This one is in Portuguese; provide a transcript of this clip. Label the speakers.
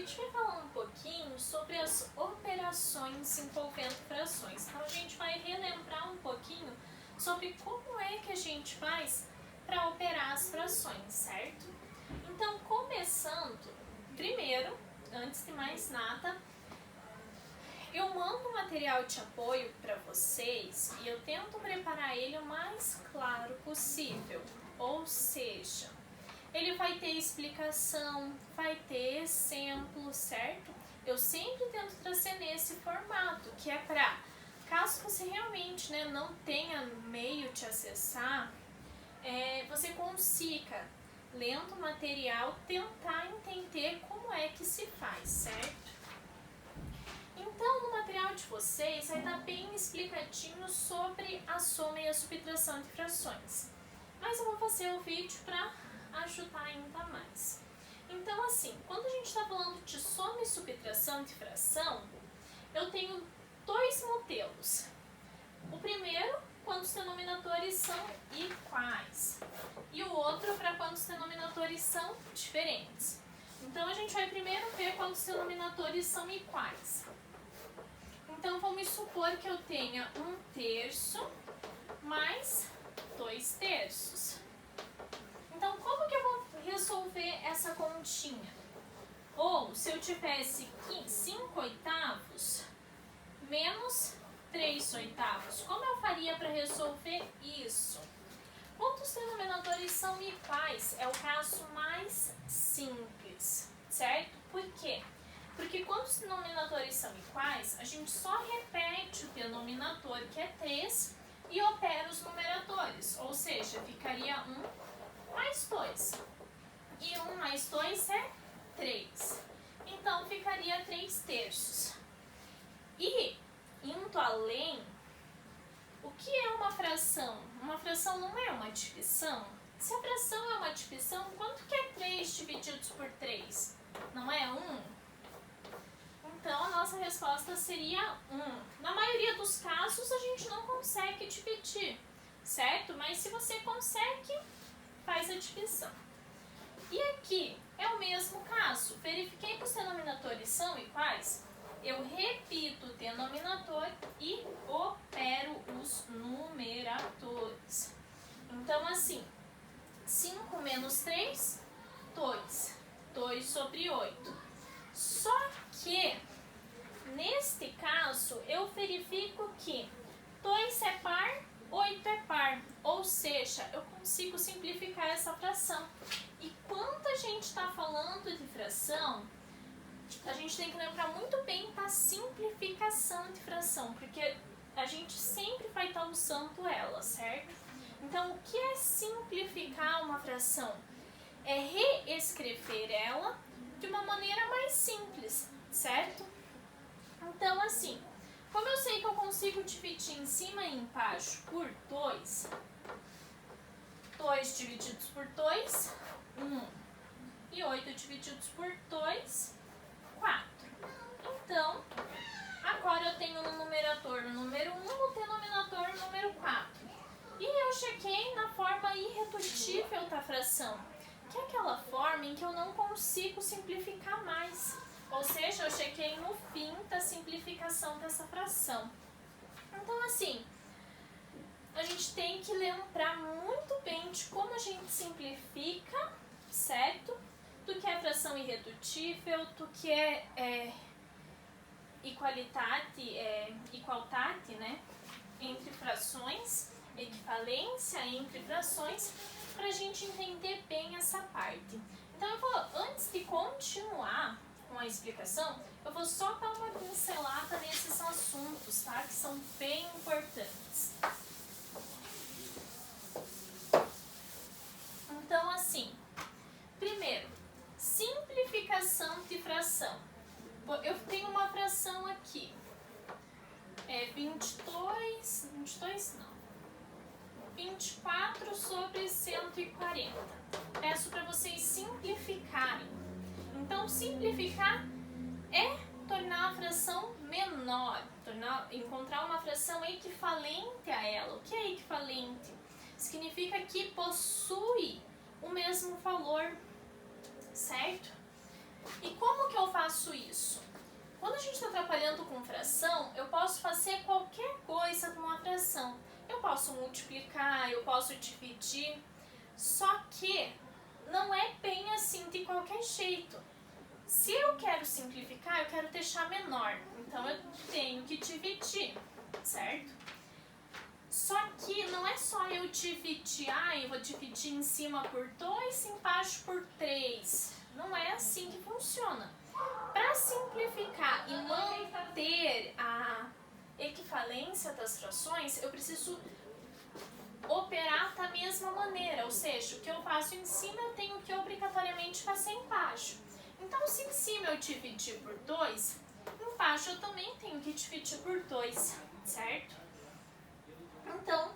Speaker 1: gente vai falar um pouquinho sobre as operações envolvendo frações. Então, a gente vai relembrar um pouquinho sobre como é que a gente faz para operar as frações, certo? Então, começando, primeiro, antes de mais nada, eu mando um material de apoio para vocês e eu tento preparar ele o mais claro possível, ou seja, ele vai ter explicação, vai ter exemplo, certo? Eu sempre tento trazer nesse formato, que é para, caso você realmente não tenha meio de acessar, você consiga, lendo o material, tentar entender como é que se faz, certo? Então, no material de vocês vai estar bem explicadinho sobre a soma e a subtração de frações. Mas eu vou fazer o vídeo para ajudar ainda mais. Então, assim, quando a gente está falando de soma e subtração de fração, eu tenho dois modelos. O primeiro, quando os denominadores são iguais, e o outro para quando os denominadores são diferentes. Então, a gente vai primeiro ver quando os denominadores são iguais. Então, vamos supor que eu tenha 1/3 mais 2/3. Então, como que eu vou resolver essa continha? Ou, se eu tivesse 5/8 menos 3/8, como eu faria para resolver isso? Quando os denominadores são iguais, é o caso mais simples, certo? Por quê? Porque quando os denominadores são iguais, a gente só repete o denominador, que é 3, e opera os numeradores, ou seja, ficaria 1 mais 2. E 1 mais 2 é 3. Então, ficaria 3/3. E, indo além, o que é uma fração? Uma fração não é uma divisão? Se a fração é uma divisão, quanto que é 3 divididos por 3? Não é 1? Então, a nossa resposta seria 1. Na maioria dos casos, a gente não consegue dividir, certo? Mas se você consegue, faz a divisão. E aqui é o mesmo caso. Verifiquei que os denominadores são iguais. Eu repito o denominador e opero os numeradores. Então, assim, 5 menos 3, 2. 2/8. Só que, neste caso, eu verifico que 2 é par, 8 é par. Ou seja, eu consigo simplificar essa fração. E quando a gente está falando de fração, a gente tem que lembrar muito bem da simplificação de fração, porque a gente sempre vai estar usando ela, certo? Então, o que é simplificar uma fração? É reescrever ela de uma maneira mais simples, certo? Então, assim, como eu sei que eu consigo dividir em cima e embaixo por 2, 2 divididos por 2, 1. E 8 divididos por 2, 4. Então, agora eu tenho no numerador o número 1, no denominador o número 4. E eu chequei na forma irredutível da fração, que é aquela forma em que eu não consigo simplificar mais. Ou seja, eu chequei no fim da simplificação dessa fração. Então, assim, a gente tem que lembrar muito bem de como a gente simplifica, certo? Do que é fração irredutível, do que é igualdade, né? Entre frações, equivalência entre frações, para a gente entender bem essa parte. Então, eu vou, antes de continuar com a explicação, eu vou só dar uma pincelada nesses assuntos, tá? Que são bem importantes. Então, assim, primeiro, simplificação de fração. Eu tenho uma fração aqui, 24/140. Peço para vocês simplificarem. Então, simplificar é tornar a fração menor, encontrar uma fração equivalente a ela. O que é equivalente? Significa que possui o mesmo valor, certo? E como que eu faço isso? Quando a gente está trabalhando com fração, eu posso fazer qualquer coisa com uma fração. Eu posso multiplicar, eu posso dividir, só que não é bem assim de qualquer jeito. Se eu quero simplificar, eu quero deixar menor, então eu tenho que dividir, certo? Só que não é só eu dividir, eu vou dividir em cima por 2 e embaixo por 3. Não é assim que funciona. Para simplificar e manter a equivalência das frações, eu preciso operar da mesma maneira, ou seja, o que eu faço em cima eu tenho que obrigatoriamente fazer embaixo. Então, se em cima eu dividir por 2, embaixo eu também tenho que dividir por 2, certo? Então,